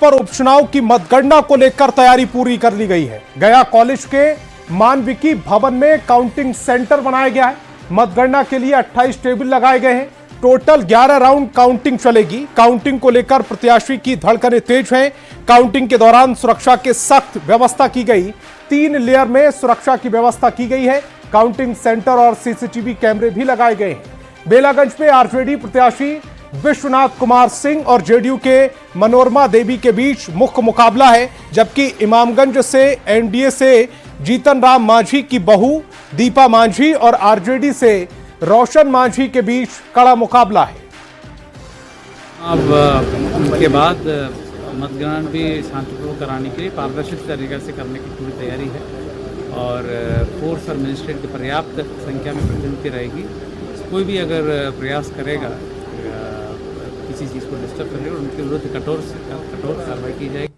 पर उपचुनाव की मतगणना को लेकर तैयारी पूरी कर ली गई है। गया कॉलेज के मानविकी भवन में काउंटिंग सेंटर बनाया गया है। मतगणना के लिए 28 टेबल लगाए गए हैं। टोटल 11 राउंड काउंटिंग चलेगी। काउंटिंग को लेकर प्रत्याशी की धड़कनें तेज हैं। काउंटिंग के दौरान सुरक्षा के सख्त व्यवस्था की गई। 3 लेयर में सुरक्षा की व्यवस्था की गई है। काउंटिंग सेंटर और सीसीटीवी कैमरे भी लगाए गए हैं। बेलागंज में आरजेडी प्रत्याशी विश्वनाथ कुमार सिंह और जेडीयू के मनोरमा देवी के बीच मुख्य मुकाबला है, जबकि इमामगंज से एनडीए से जीतन राम मांझी की बहू दीपा मांझी और आरजेडी से रोशन मांझी के बीच कड़ा मुकाबला है। अब उनके बाद मतगणना भी शांतिपूर्वक कराने के लिए पारदर्शी तरीके से करने की पूरी तैयारी है और फोर्स और मजिस्ट्रेट की पर्याप्त संख्या में प्रतिनिधि रहेगी। कोई भी अगर प्रयास करेगा किसी चीज़ को डिस्टर्ब करने और उनके विरुद्ध कठोर कार्रवाई की जाएगी।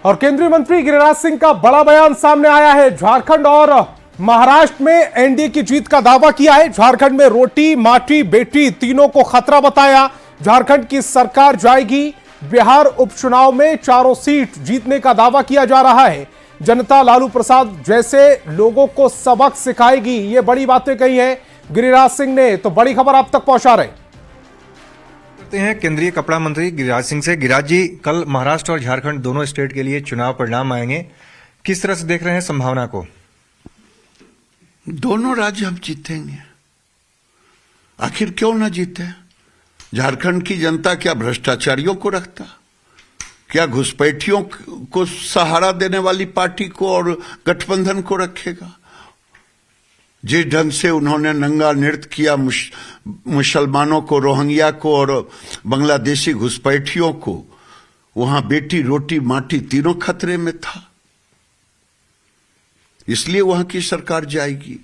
और केंद्रीय मंत्री गिरिराज सिंह का बड़ा बयान सामने आया है। झारखंड और महाराष्ट्र में एनडीए की जीत का दावा किया है। झारखंड में रोटी माटी बेटी तीनों को खतरा बताया। झारखंड की सरकार जाएगी। बिहार उपचुनाव में 4 सीट जीतने का दावा किया जा रहा है। जनता लालू प्रसाद जैसे लोगों को सबक सिखाएगी, ये बड़ी बातें कही है गिरिराज सिंह ने। तो बड़ी खबर आप तक पहुंचा रहे हैं केंद्रीय कपड़ा मंत्री गिरिराज सिंह से। गिरिराज जी, कल महाराष्ट्र और झारखंड दोनों स्टेट के लिए चुनाव परिणाम आएंगे, किस तरह से देख रहे हैं संभावना को? दोनों राज्य हम जीतेंगे, आखिर क्यों ना जीते? झारखंड की जनता क्या भ्रष्टाचारियों को रखता, क्या घुसपैठियों को सहारा देने वाली पार्टी को और गठबंधन को रखेगा? जिस ढंग से उन्होंने नंगा नृत्य किया मुसलमानों को, रोहिंग्या को और बांग्लादेशी घुसपैठियों को, वहां बेटी रोटी माटी तीनों खतरे में था, इसलिए वहां की सरकार जाएगी।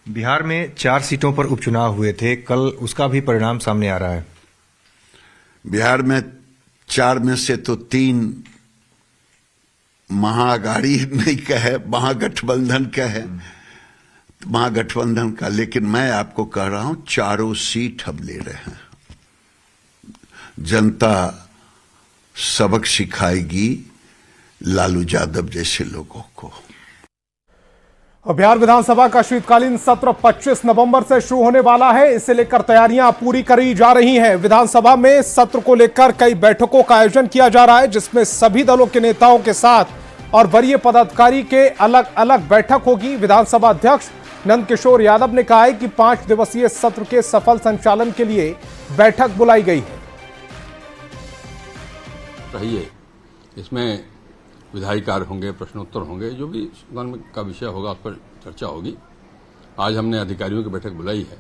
बिहार में 4 सीटों पर उपचुनाव हुए थे, कल उसका भी परिणाम सामने आ रहा है। बिहार में 4 में से तो 3 महाअघाड़ी नहीं कहे, महागठबंधन कहे, महागठबंधन का। लेकिन मैं आपको कह रहा हूं 4 सीट हम ले रहे हैं। जनता सबक सिखाएगी लालू यादव जैसे लोगों को। बिहार विधानसभा का शीतकालीन सत्र 25 नवंबर से शुरू होने वाला है। इसे लेकर तैयारियां पूरी करी जा रही हैं। विधानसभा में सत्र को लेकर कई बैठकों का आयोजन किया जा रहा है, जिसमें सभी दलों के नेताओं के साथ और वरीय पदाधिकारी के अलग अलग बैठक होगी। विधानसभा अध्यक्ष नंदकिशोर यादव ने कहा है कि 5 दिवसीय सत्र के सफल संचालन के लिए बैठक बुलाई गई है। रहिए, इसमें विधायी कार्य होंगे, प्रश्नोत्तर होंगे, जो भी सदन का विषय होगा उस पर चर्चा होगी। आज हमने अधिकारियों की बैठक बुलाई है,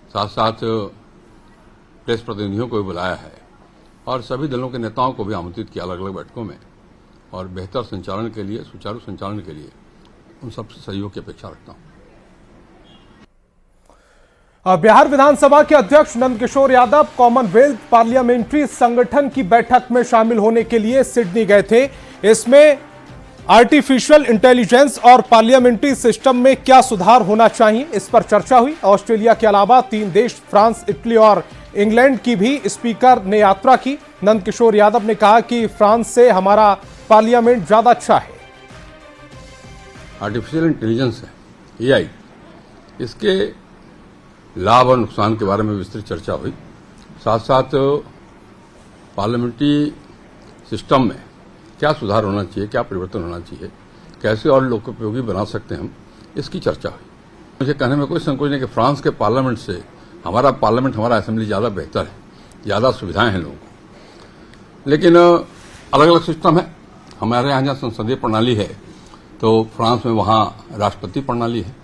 साथ साथ प्रेस प्रतिनिधियों को भी बुलाया है और सभी दलों के नेताओं को भी आमंत्रित किया अलग अलग बैठकों में, और बेहतर संचालन के लिए, सुचारू संचालन के लिए उन सबसे सहयोग की अपेक्षा रखता हूं। बिहार विधानसभा के अध्यक्ष नंदकिशोर यादव कॉमनवेल्थ पार्लियामेंट्री संगठन की बैठक में शामिल होने के लिए सिडनी गए थे। इसमें आर्टिफिशियल इंटेलिजेंस और पार्लियामेंट्री सिस्टम में क्या सुधार होना चाहिए, इस पर चर्चा हुई। ऑस्ट्रेलिया के अलावा 3 देश फ्रांस, इटली और इंग्लैंड की भी स्पीकर ने यात्रा की। नंदकिशोर यादव ने कहा कि फ्रांस से हमारा पार्लियामेंट ज्यादा अच्छा है। आर्टिफिशियल इंटेलिजेंस है, एआई, इसके लाभ और नुकसान के बारे में विस्तृत चर्चा हुई। साथ साथ पार्लियामेंट्री सिस्टम में क्या सुधार होना चाहिए, क्या परिवर्तन होना चाहिए, कैसे और लोकोपयोगी बना सकते हैं हम, इसकी चर्चा हुई। मुझे कहने में कोई संकोच नहीं कि फ्रांस के पार्लियामेंट से हमारा पार्लियामेंट, हमारा असेंबली ज़्यादा बेहतर है, ज़्यादा सुविधाएं हैं लोगों को। लेकिन अलग अलग सिस्टम है। हमारे यहाँ जहाँ संसदीय प्रणाली है तो फ्रांस में वहाँ राष्ट्रपति प्रणाली है।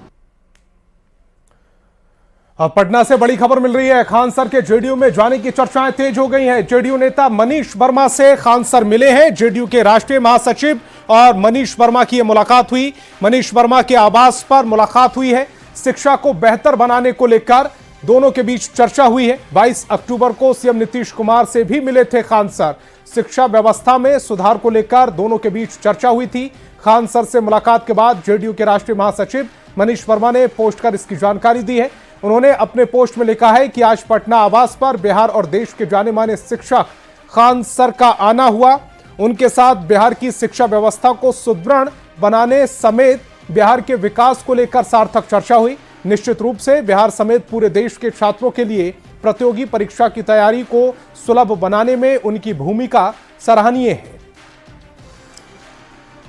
अब पटना से बड़ी खबर मिल रही है। खान सर के जेडीयू में जाने की चर्चाएं तेज हो गई हैं। जेडीयू नेता मनीष वर्मा से खान सर मिले हैं। जेडीयू के राष्ट्रीय महासचिव और मनीष वर्मा की यह मुलाकात हुई। मनीष वर्मा के आवास पर मुलाकात हुई है। शिक्षा को बेहतर बनाने को लेकर दोनों के बीच चर्चा हुई है। 22 अक्टूबर को सीएम नीतीश कुमार से भी मिले थे खान सर। शिक्षा व्यवस्था में सुधार को लेकर दोनों के बीच चर्चा हुई थी। खान सर से मुलाकात के बाद जेडीयू के राष्ट्रीय महासचिव मनीष वर्मा ने पोस्ट कर इसकी जानकारी दी है। उन्होंने अपने पोस्ट में लिखा है कि आज पटना आवास पर बिहार और देश के जाने माने शिक्षक खान सर का आना हुआ। उनके साथ बिहार की शिक्षा व्यवस्था को सुदृढ़ बनाने समेत बिहार के विकास को लेकर सार्थक चर्चा हुई। निश्चित रूप से बिहार समेत पूरे देश के छात्रों के लिए प्रतियोगी परीक्षा की तैयारी को सुलभ बनाने में उनकी भूमिका सराहनीय है।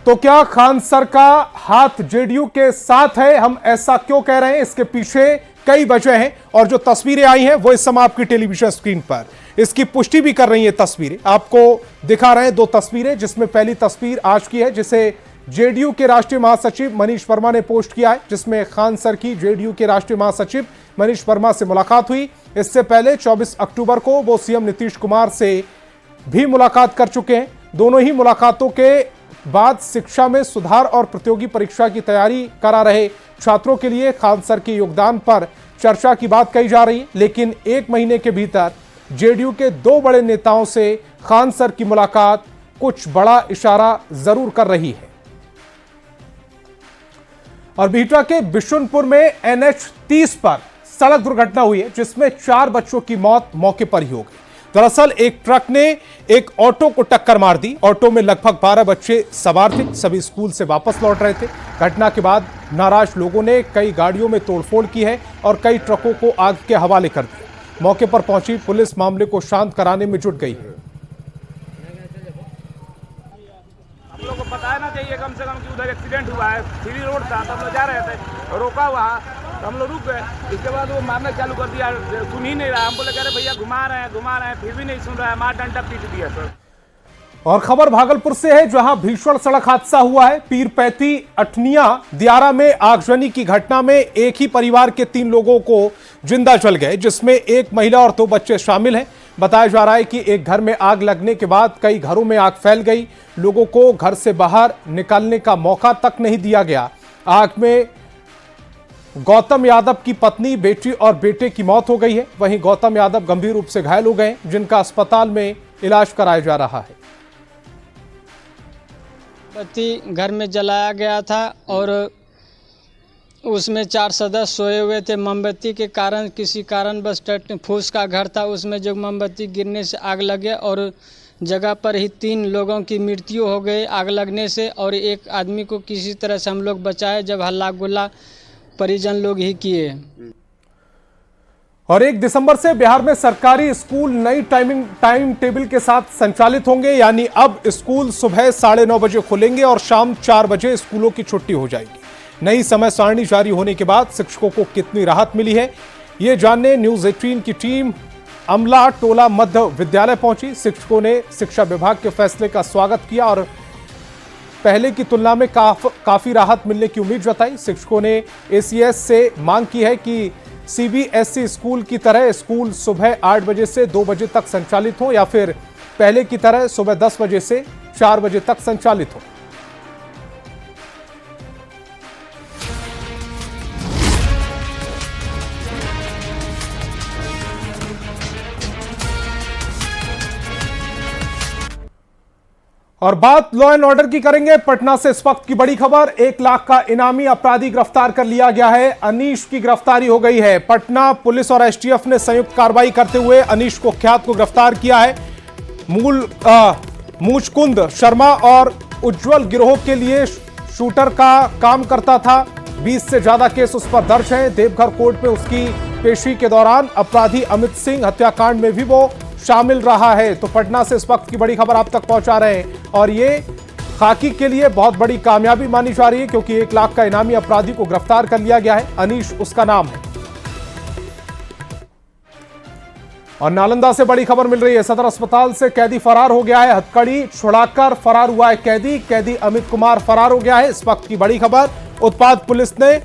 तो क्या खान सर का हाथ जेडीयू के साथ है? हम ऐसा क्यों कह रहे हैं? इसके पीछे कई वजह हैं और जो तस्वीरें आई हैं वो इस समय आपकी टेलीविजन स्क्रीन पर इसकी पुष्टि भी कर रही हैं। तस्वीरें आपको दिखा रहे हैं, दो तस्वीरें, जिसमें पहली तस्वीर आज की है जिसे जेडीयू के राष्ट्रीय महासचिव मनीष वर्मा ने पोस्ट किया है, जिसमें खान सर की जेडीयू के राष्ट्रीय महासचिव मनीष वर्मा से मुलाकात हुई। इससे पहले 24 अक्टूबर को वो सीएम नीतीश कुमार से भी मुलाकात कर चुके हैं। दोनों ही मुलाकातों के बाद शिक्षा में सुधार और प्रतियोगी परीक्षा की तैयारी करा रहे छात्रों के लिए खान सर के योगदान पर चर्चा की बात कही जा रही है। लेकिन एक महीने के भीतर जेडीयू के दो बड़े नेताओं से खान सर की मुलाकात कुछ बड़ा इशारा जरूर कर रही है। और बिहटा के बिशुनपुर में NH 30 पर सड़क दुर्घटना हुई है, जिसमें 4 बच्चों की मौत मौके पर ही हो गई। दरअसल एक ट्रक ने एक ऑटो को टक्कर मार दी। ऑटो में लगभग 12 बच्चे सवार थे, सभी स्कूल से वापस लौट रहे थे। घटना के बाद नाराज लोगों ने कई गाड़ियों में तोड़फोड़ की है और कई ट्रकों को आग के हवाले कर दिया। मौके पर पहुंची पुलिस मामले को शांत कराने में जुट गई है। हम लोग को बताना चाहिए कम से कम कि उधर एक्सीडेंट हुआ है, सीधी रोड था, तब लोग जा रहे थे, रोका हुआ, तो हम लोग रुक गए। इसके बाद वो मारना चालू कर दिया, सुन ही नहीं रहा। हम बोले कह रहे भैया घुमा रहे हैं, फिर भी नहीं सुन रहा है, मार डंडा पीट दिया सर। और खबर भागलपुर से है, जहां भीषण सड़क हादसा हुआ है। पीरपैती अठनिया दियारा में आगजनी की घटना में एक ही परिवार के 3 लोगों को जिंदा जल गए, जिसमें एक महिला और 2 बच्चे शामिल हैं। बताया जा रहा है कि एक घर में आग लगने के बाद कई घरों में आग फैल गई। लोगों को घर से बाहर निकलने का मौका तक नहीं दिया गया। आग में गौतम यादव की पत्नी, बेटी और बेटे की मौत हो गई है। वहीं गौतम यादव गंभीर रूप से घायल हो गए, जिनका अस्पताल में इलाज कराया जा रहा है। बत्ती घर में जलाया गया था और उसमें 4 सदस्य सोए हुए थे। मोमबत्ती के कारण किसी कारणवश फूस का घर था, उसमें जो मोमबत्ती गिरने से आग लगे और जगह पर ही 3 लोगों की मृत्यु हो गई आग लगने से, और एक आदमी को किसी तरह से हम लोग बचाए, जब हल्ला गुल्ला परिजन लोग ही किए। और 1 दिसंबर से बिहार में सरकारी स्कूल नई टाइम टेबल के साथ संचालित होंगे। यानी अब स्कूल सुबह 9:30 बजे खुलेंगे और शाम 4 बजे स्कूलों की छुट्टी हो जाएगी। नई समय सारणी जारी होने के बाद शिक्षकों को कितनी राहत मिली है, ये जानने न्यूज़ 18 की टीम अमला टोला मध्य विद्यालय पहुंची। शिक्षकों ने शिक्षा विभाग के फैसले का स्वागत किया और पहले की तुलना में काफी राहत मिलने की उम्मीद जताई। शिक्षकों ने ACS से मांग की है कि CBSE स्कूल की तरह स्कूल सुबह 8 बजे से 2 बजे तक संचालित हो, या फिर पहले की तरह सुबह 10 बजे से 4 बजे तक संचालित हो। और बात लॉ एंड ऑर्डर की करेंगे। पटना से इस वक्त की बड़ी खबर, 1 लाख का इनामी अपराधी गिरफ्तार कर लिया गया है। अनीश की गिरफ्तारी हो गई है। पटना पुलिस और STF ने संयुक्त कार्रवाई करते हुए अनीश कुख्यात को गिरफ्तार किया है। मूचकुंद शर्मा और उज्जवल गिरोह के लिए शूटर का काम करता था। 20 से ज्यादा केस उस पर दर्ज हैं। देवघर कोर्ट में उसकी पेशी के दौरान अपराधी अमित सिंह हत्याकांड में भी वो शामिल रहा है। तो पटना से इस वक्त की बड़ी खबर आप तक पहुंचा रहे हैं और ये खाकी के लिए बहुत बड़ी कामयाबी मानी जा रही है, क्योंकि 1 लाख का इनामी अपराधी को गिरफ्तार कर लिया गया है। अनीश उसका नाम है। और नालंदा से बड़ी खबर मिल रही है। सदर अस्पताल से कैदी फरार हो गया है। हथकड़ी छुड़ाकर फरार हुआ है कैदी अमित कुमार फरार हो गया है। इस वक्त की बड़ी खबर, उत्पाद पुलिस ने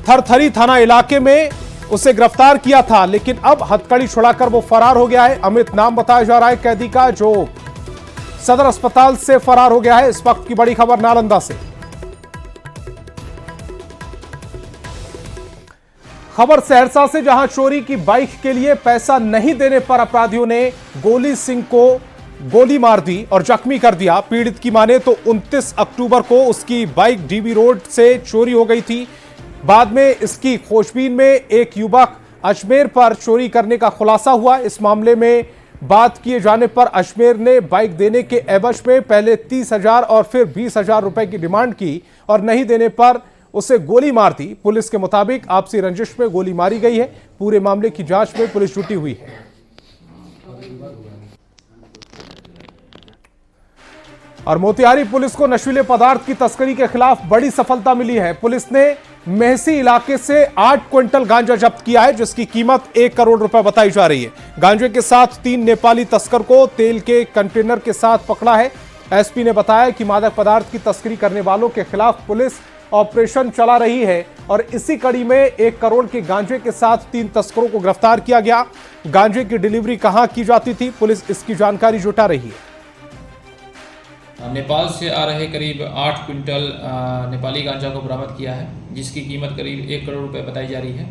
थरथरी थाना इलाके में उसे गिरफ्तार किया था, लेकिन अब हथकड़ी छुड़ाकर वो फरार हो गया है। अमित नाम बताया जा रहा है कैदी का, जो सदर अस्पताल से फरार हो गया है। इस वक्त की बड़ी खबर नालंदा से। खबर सहरसा से, जहां चोरी की बाइक के लिए पैसा नहीं देने पर अपराधियों ने गोली सिंह को गोली मार दी और जख्मी कर दिया। पीड़ित की माने तो 29 अक्टूबर को उसकी बाइक DB रोड से चोरी हो गई थी। बाद में इसकी खोजबीन में एक युवक अजमेर पर चोरी करने का खुलासा हुआ। इस मामले में बात किए जाने पर अजमेर ने बाइक देने के एवज में पहले 30,000 और फिर 20,000 रुपए की डिमांड की और नहीं देने पर उसे गोली मार दी। पुलिस के मुताबिक आपसी रंजिश में गोली मारी गई है। पूरे मामले की जांच में पुलिस जुटी हुई है। और मोतिहारी पुलिस को नशीले पदार्थ की तस्करी के खिलाफ बड़ी सफलता मिली है। पुलिस ने मेहसी इलाके से 8 क्विंटल गांजा जब्त किया है, जिसकी कीमत 1 करोड़ रुपए बताई जा रही है। गांजे के साथ 3 नेपाली तस्कर को तेल के कंटेनर के साथ पकड़ा है। एसपी ने बताया कि मादक पदार्थ की तस्करी करने वालों के खिलाफ पुलिस ऑपरेशन चला रही है और इसी कड़ी में 1 करोड़ के गांजे के साथ 3 तस्करों को गिरफ्तार किया गया। गांजे की डिलीवरी कहां की जाती थी, पुलिस इसकी जानकारी जुटा रही है। नेपाल से आ रहे करीब 8 क्विंटल नेपाली गांजा को बरामद किया है, जिसकी कीमत करीब 1 करोड़ रुपए बताई जा रही है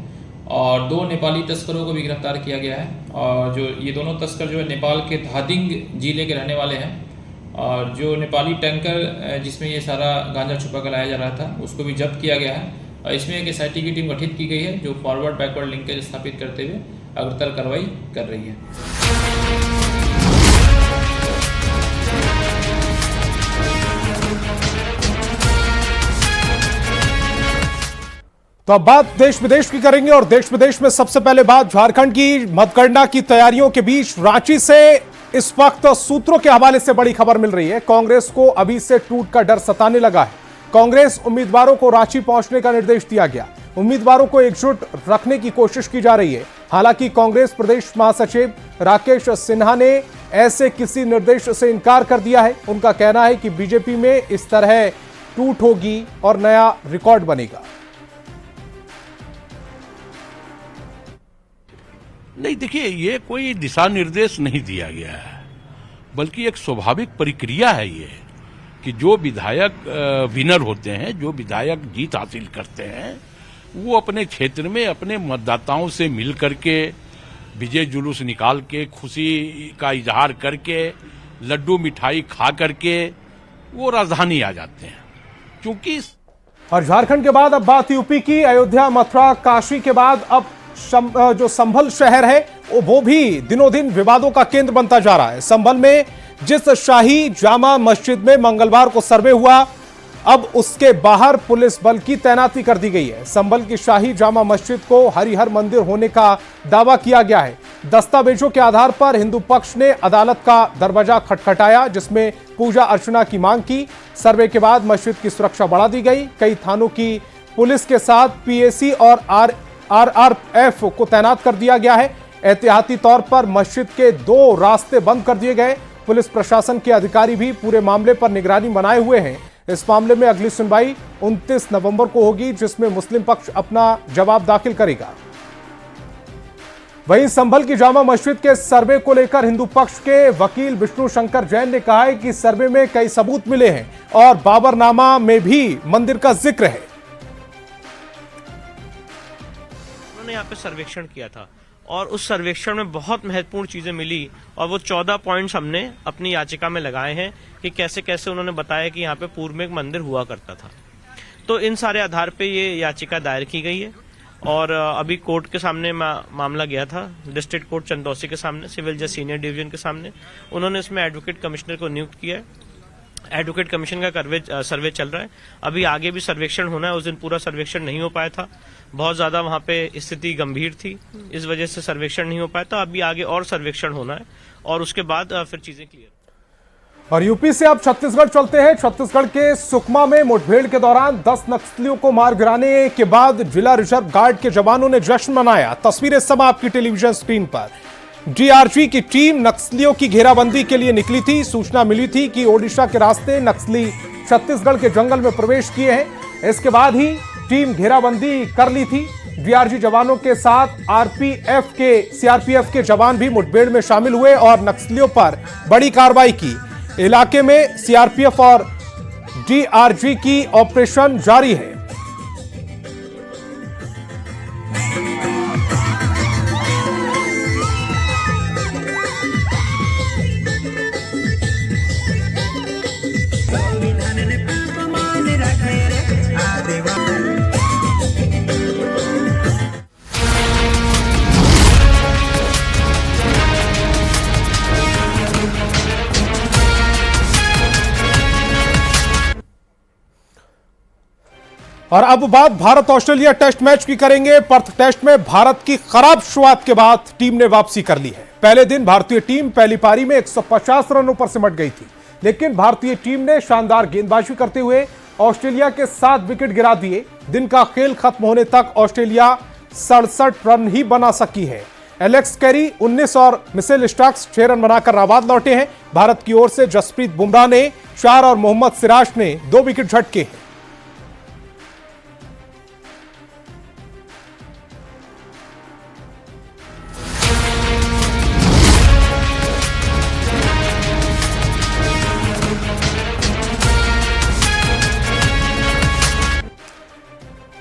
और 2 नेपाली तस्करों को भी गिरफ्तार किया गया है। और जो ये दोनों तस्कर जो है नेपाल के धादिंग जिले के रहने वाले हैं और जो नेपाली टैंकर जिसमें ये सारा गांजा छुपा कर लाया जा रहा था उसको भी जब्त किया गया है। और इसमें एक SIT की टीम गठित की गई है जो फॉरवर्ड बैकवर्ड लिंकेज स्थापित करते हुए अग्रतर कार्रवाई कर रही है। तो अब बात देश विदेश की करेंगे और देश विदेश में सबसे पहले बात झारखंड की मतगणना की तैयारियों के बीच रांची से इस वक्त सूत्रों के हवाले से बड़ी खबर मिल रही है। कांग्रेस को अभी से टूट का डर सताने लगा है। कांग्रेस उम्मीदवारों को रांची पहुंचने का निर्देश दिया गया। उम्मीदवारों को एकजुट रखने की कोशिश की जा रही है। हालांकि कांग्रेस प्रदेश महासचिव राकेश सिन्हा ने ऐसे किसी निर्देश से इनकार कर दिया है। उनका कहना है कि बीजेपी में इस तरह टूट होगी और नया रिकॉर्ड बनेगा। नहीं, देखिए, ये कोई दिशा निर्देश नहीं दिया गया है, बल्कि एक स्वाभाविक प्रक्रिया है ये कि जो विधायक विनर होते हैं, जो विधायक जीत हासिल करते हैं, वो अपने क्षेत्र में अपने मतदाताओं से मिल करके विजय जुलूस निकाल के खुशी का इजहार करके लड्डू मिठाई खा करके वो राजधानी आ जाते हैं। क्योंकि और झारखंड के बाद अब बात यूपी की। अयोध्या, मथुरा, काशी के बाद अब जो संभल शहर है वो भी दिनों दिन विवादों का केंद्र बनता जा रहा है। संभल में जिस शाही जामा मस्जिद में मंगलवार को सर्वे हुआ, अब उसके बाहर पुलिस बल की तैनाती कर दी गई है। संभल की शाही जामा मस्जिद को हरिहर मंदिर होने का दावा किया गया है। दस्तावेजों के आधार पर हिंदू पक्ष ने अदालत का दरवाजा खटखटाया, जिसमें पूजा अर्चना की मांग की। सर्वे के बाद मस्जिद की सुरक्षा बढ़ा दी गई। कई थानों की पुलिस के साथ PAC और RRF को तैनात कर दिया गया है। एहतियाती तौर पर मस्जिद के 2 रास्ते बंद कर दिए गए। पुलिस प्रशासन के अधिकारी भी पूरे मामले पर निगरानी बनाए हुए हैं। इस मामले में अगली सुनवाई 29 नवंबर को होगी, जिसमें मुस्लिम पक्ष अपना जवाब दाखिल करेगा। वहीं संभल की जामा मस्जिद के सर्वे को लेकर हिंदू पक्ष के वकील विष्णु शंकर जैन ने कहा है कि सर्वे में कई सबूत मिले हैं और बाबरनामा में भी मंदिर का जिक्र है। उन्होंने यहाँ पे सर्वेक्षण किया था और उस सर्वेक्षण में बहुत महत्वपूर्ण चीजें मिली और वो 14 पॉइंट्स हमने अपनी याचिका में लगाए हैं कि कैसे कैसे उन्होंने बताया कि यहाँ पे पूर्व में एक मंदिर हुआ करता था। तो इन सारे आधार पे ये याचिका दायर की गई है और अभी कोर्ट के सामने मामला गया था, डिस्ट्रिक्ट कोर्ट चंदौसी के सामने, सिविल जज सीनियर डिवीजन के सामने। उन्होंने इसमें एडवोकेट कमिश्नर को नियुक्त किया है। एडवोकेट कमीशन का सर्वे चल रहा है। अभी आगे भी सर्वेक्षण होना है। उस दिन पूरा सर्वेक्षण नहीं हो पाया था, बहुत ज्यादा वहां पे स्थिति गंभीर थी, इस वजह से सर्वेक्षण नहीं हो पाया था। अभी आगे और सर्वेक्षण होना है और उसके बाद फिर चीजें क्लियर। और यूपी से अब छत्तीसगढ़ चलते हैं। छत्तीसगढ़ के सुकमा में मुठभेड़ के दौरान 10 नक्सलियों को मार गिराने के बाद जिला रिजर्व गार्ड के जवानों ने जश्न मनाया। तस्वीरें सब आपकी टेलीविजन स्क्रीन पर। DRG की टीम नक्सलियों की घेराबंदी के लिए निकली थी। सूचना मिली थी कि ओडिशा के रास्ते नक्सली छत्तीसगढ़ के जंगल में प्रवेश किए हैं। इसके बाद ही टीम घेराबंदी कर ली थी। DRG जवानों के साथ CRPF के जवान भी मुठभेड़ में शामिल हुए और नक्सलियों पर बड़ी कार्रवाई की। इलाके में CRPF और DRG की ऑपरेशन जारी है। और अब बात भारत ऑस्ट्रेलिया टेस्ट मैच की करेंगे। पर्थ टेस्ट में भारत की खराब शुरुआत के बाद टीम ने वापसी कर ली है। पहले दिन भारतीय टीम पहली पारी में 150 रनों पर सिमट गई थी, लेकिन भारतीय टीम ने शानदार गेंदबाजी करते हुए ऑस्ट्रेलिया के 7 विकेट गिरा दिए। दिन का खेल खत्म होने तक ऑस्ट्रेलिया 67 रन ही बना सकी है। एलेक्स कैरी 19 और मिचेल स्टार्क 6 रन बनाकर नाबाद लौटे हैं। भारत की ओर से जसप्रीत बुमराह ने 4 और मोहम्मद सिराज ने 2 विकेट झटके हैं।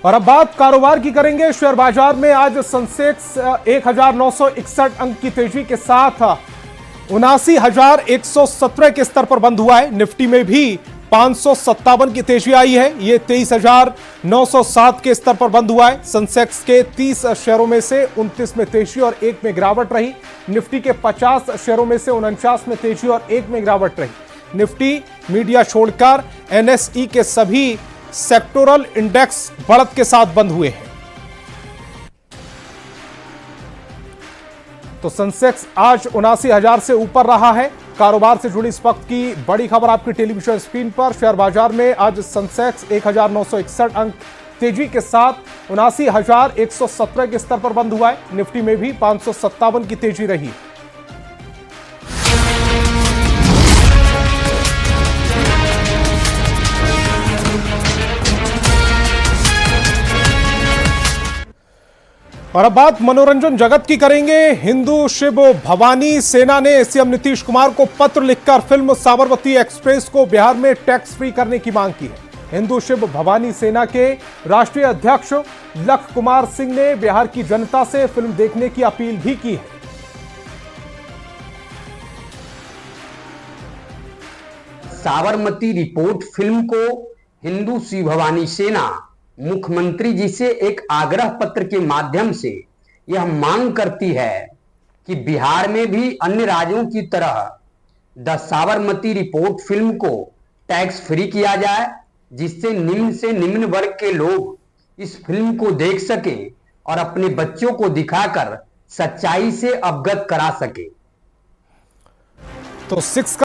और अब बात कारोबार की करेंगे। शेयर बाजार में आज सेंसेक्स 1961 अंक की तेजी के साथ 79,117 के स्तर पर बंद हुआ है। निफ्टी में भी 557 की तेजी आई है। ये 23,907 के स्तर पर बंद हुआ है। सेंसेक्स के 30 शेयरों में से 29 में तेजी और 1 में गिरावट रही। निफ्टी के 50 शेयरों में से 49 में तेजी और 1 में गिरावट रही। निफ्टी मीडिया छोड़कर एनएसई के सभी सेक्टोरल इंडेक्स बढ़त के साथ बंद हुए हैं। तो सेंसेक्स आज 79,000 से ऊपर रहा है। कारोबार से जुड़ी इस वक्त की बड़ी खबर आपकी टेलीविजन स्क्रीन पर। शेयर बाजार में आज सेंसेक्स 1961 अंक तेजी के साथ 79,117 के स्तर पर बंद हुआ है। निफ्टी में भी 557 की तेजी रही। और अब बात मनोरंजन जगत की करेंगे। हिंदू शिव भवानी सेना ने सीएम नीतीश कुमार को पत्र लिखकर फिल्म साबरमती एक्सप्रेस को बिहार में टैक्स फ्री करने की मांग की है। हिंदू शिव भवानी सेना के राष्ट्रीय अध्यक्ष लख कुमार सिंह ने बिहार की जनता से फिल्म देखने की अपील भी की है। साबरमती रिपोर्ट फिल्म को हिंदू शिव भवानी सेना मुख्यमंत्री जी से एक आग्रह पत्र के माध्यम से यह मांग करती है कि बिहार में भी अन्य राज्यों की तरह द साबरमती रिपोर्ट फिल्म को टैक्स फ्री किया जाए, जिससे निम्न से निम्न वर्ग के लोग इस फिल्म को देख सके और अपने बच्चों को दिखाकर सच्चाई से अवगत करा सके। तो 6